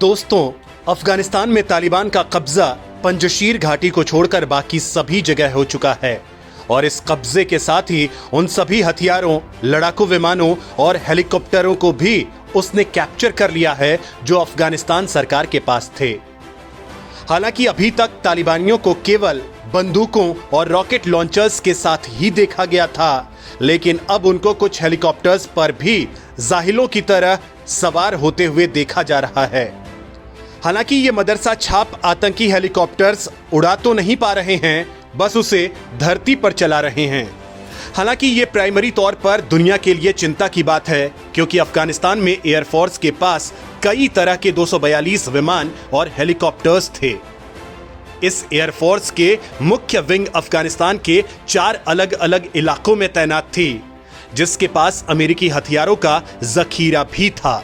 दोस्तों, अफगानिस्तान में तालिबान का कब्जा पंजशीर घाटी को छोड़कर बाकी सभी जगह हो चुका है और इस कब्जे के साथ ही उन सभी हथियारों, लड़ाकू विमानों और हेलीकॉप्टरों को भी उसने कैप्चर कर लिया है जो अफगानिस्तान सरकार के पास थे। हालांकि अभी तक तालिबानियों को केवल बंदूकों और रॉकेट लॉन्चर्स के साथ ही देखा गया था, लेकिन अब उनको कुछ हेलीकॉप्टर्स पर भी जाहिलों की तरह सवार होते हुए देखा जा रहा है। हालांकि ये मदरसा छाप आतंकी हेलीकॉप्टर्स उड़ा तो नहीं पा रहे हैं, बस उसे धरती पर चला रहे हैं। हालांकि ये प्राइमरी तौर पर दुनिया के लिए चिंता की बात है, क्योंकि अफगानिस्तान में एयरफोर्स के पास कई तरह के 242 विमान और हेलीकॉप्टर्स थे। इस एयरफोर्स के मुख्य विंग अफगानिस्तान के 4 अलग अलग इलाकों में तैनात थी, जिसके पास अमेरिकी हथियारों का जखीरा भी था।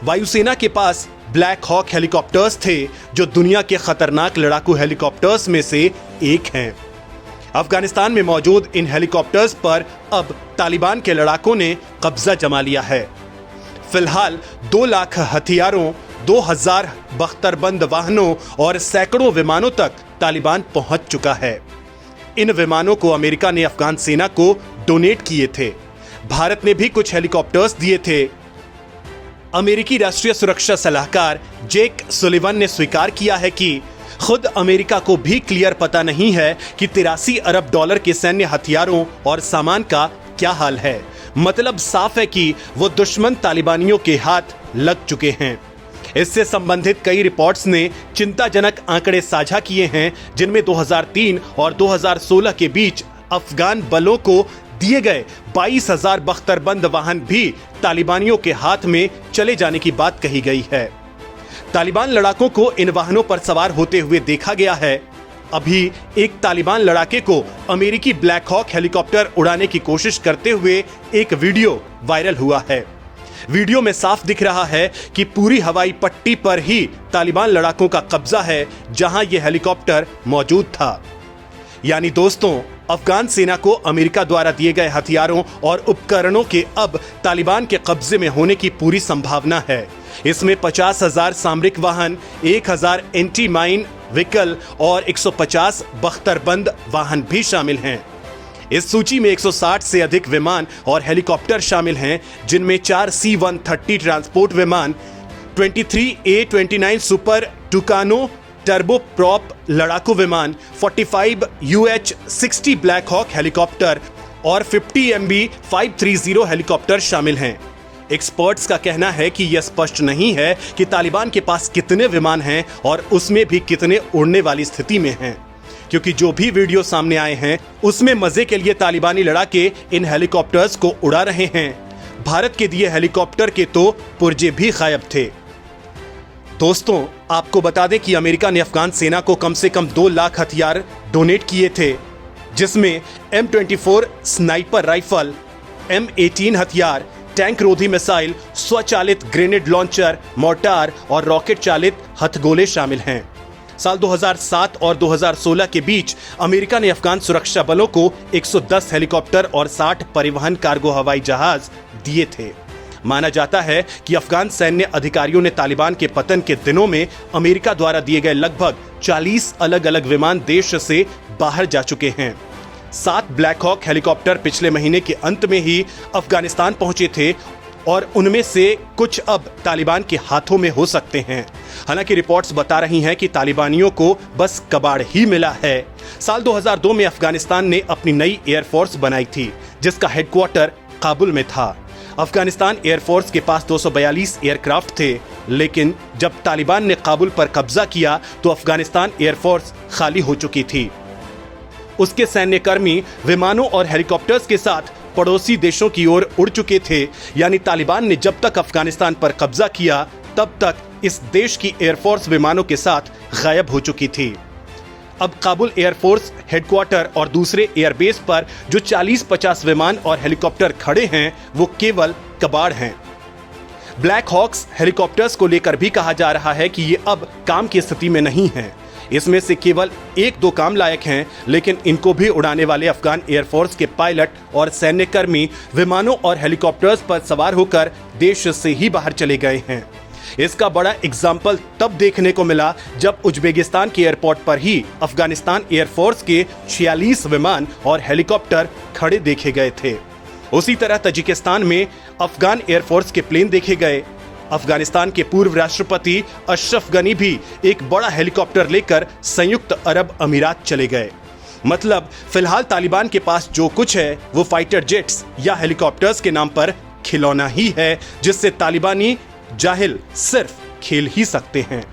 वायुसेना के पास ब्लैक हॉक हेलीकॉप्टर्स थे, जो दुनिया के खतरनाक लड़ाकू हेलीकॉप्टर्स में से एक हैं। अफगानिस्तान में मौजूद इन हेलीकॉप्टर्स पर अब तालिबान के लड़ाकों ने कब्जा जमा लिया है। फिलहाल 2 लाख हथियारों, 2000 बख्तरबंद वाहनों और सैकड़ों विमानों तक तालिबान पहुंच चुका है। इन विमानों को अमेरिका ने अफगान सेना को डोनेट किए थे। भारत ने भी कुछ हेलीकॉप्टर्स दिए थे। अमेरिकी राष्ट्रीय सुरक्षा सलाहकार जेक सुलिवन ने स्वीकार किया है कि खुद अमेरिका को भी क्लियर पता नहीं है कि 83 अरब डॉलर के सैन्य हथियारों और सामान का क्या हाल है। मतलब साफ है कि वो दुश्मन तालिबानियों के हाथ लग चुके हैं। इससे संबंधित कई रिपोर्ट्स ने चिंताजनक आंकड़े साझा किए हैं, जिनमें 2003 और 2016 के बीच अफगान बलों को दिए गए 22,000 बख्तरबंद वाहन भी तालिबानियों के हाथ में चले जाने की बात कही गई है। तालिबान लड़ाकों को इन वाहनों पर सवार होते हुए देखा गया है। अभी एक तालिबान लड़ाके को अमेरिकी ब्लैक हॉक हेलीकॉप्टर उड़ाने की कोशिश करते हुए एक वीडियो वायरल हुआ है। वीडियो में साफ दिख रहा है कि पूरी हवाई पट्टी पर ही तालिबान लड़ाकों का कब्जा है, जहां यह हेलीकॉप्टर मौजूद था। यानी दोस्तों, अफगान सेना को अमेरिका द्वारा दिए गए हथियारों और उपकरणों के अब तालिबान के कब्जे में होने की पूरी संभावना है। इसमें 50,000 सामरिक वाहन, 1,000 एंटी माइन व्हीकल और 150 बख्तरबंद वाहन भी शामिल हैं। इस सूची में 160 से अधिक विमान और हेलीकॉप्टर शामिल हैं, जिनमें 4 C-130 ट्रांसपोर्ट विमान, 23 A-29 सुपर टुकानो टर्बो प्रॉप लड़ाकू विमान, 45 UH-60 ब्लैक हॉक हेलीकॉप्टर और 50 MB 530 हेलीकॉप्टर शामिल हैं। एक्सपर्ट्स का कहना है कि यह स्पष्ट नहीं है कि तालिबान के पास कितने विमान हैं और उसमें भी कितने उड़ने वाली स्थिति में हैं, क्योंकि जो भी वीडियो सामने आए हैं उसमें मजे के लिए तालिबानी लड़ाके इन हेलीकॉप्टर्स को उड़ा रहे हैं। भारत के दिए हेलीकॉप्टर के तो पुर्जे भी गायब थे। दोस्तों, आपको बता दें कि अमेरिका ने अफगान सेना को कम से कम 2 लाख हथियार डोनेट किए थे, जिसमें M24 स्नाइपर राइफल, M18 हथियार, टैंक रोधी मिसाइल, स्वचालित ग्रेनेड लॉन्चर, मोर्टार और रॉकेट चालित हथगोले शामिल हैं। साल 2007 और 2016 के बीच अमेरिका ने अफगान सुरक्षा बलों को 110 हेलीकॉप्टर और 60 परिवहन कार्गो हवाई जहाज दिए थे। माना जाता है कि अफगान सैन्य अधिकारियों ने तालिबान के पतन के दिनों में अमेरिका द्वारा दिए गए लगभग 40 अलग अलग विमान देश से बाहर जा चुके हैं। 7 ब्लैक हॉक हेलीकॉप्टर पिछले महीने के अंत में ही अफगानिस्तान पहुंचे थे और उनमें से कुछ अब तालिबान के हाथों में हो सकते हैं। हालांकि रिपोर्ट्स बता रही हैं कि तालिबानियों को बस कबाड़ ही मिला है। साल 2002 में अफगानिस्तान ने अपनी नई एयरफोर्स बनाई थी, जिसका हेडक्वार्टर काबुल में था। अफगानिस्तान एयरफोर्स के पास 242 एयरक्राफ्ट थे, लेकिन जब तालिबान ने काबुल पर कब्जा किया तो अफगानिस्तान एयरफोर्स खाली हो चुकी थी। उसके सैन्यकर्मी विमानों और हेलीकॉप्टर्स के साथ पड़ोसी देशों की ओर उड़ चुके थे। यानी तालिबान ने जब तक अफगानिस्तान पर कब्जा किया, तब तक इस देश की एयरफोर्स विमानों के साथ गायब हो चुकी थी। अब काबुल एयरफोर्स हेडक्वार्टर और दूसरे एयरबेस पर जो 40-50 विमान और हेलीकॉप्टर खड़े हैं, वो केवल कबाड़ हैं। ब्लैक हॉक्स हेलीकॉप्टर्स को लेकर भी कहा जा रहा है कि ये अब काम की स्थिति में नहीं हैं। इसमें से केवल 1-2 काम लायक हैं, लेकिन इनको भी उड़ाने वाले अफगान एयरफोर्स के पायलट और सैन्यकर्मी विमानों और हेलीकॉप्टर्स पर सवार होकर देश से ही बाहर चले गए हैं। इसका बड़ा एग्जाम्पल तब देखने को मिला जब उज्बेकिस्तान के एयरपोर्ट पर ही अफगानिस्तान एयरफोर्स के 46 विमान और हेलीकॉप्टर खड़े देखे गए थे। उसी तरह तजिकिस्तान में अफगान एयरफोर्स के प्लेन देखे गए। अफगानिस्तान के पूर्व राष्ट्रपति अशरफ गनी भी एक बड़ा हेलीकॉप्टर लेकर संयुक्त अरब अमीरात चले गए। मतलब फिलहाल तालिबान के पास जो कुछ है वो फाइटर जेट्स या हेलीकॉप्टर्स के नाम पर खिलौना ही है, जिससे तालिबानी जाहिल सिर्फ खेल ही सकते हैं।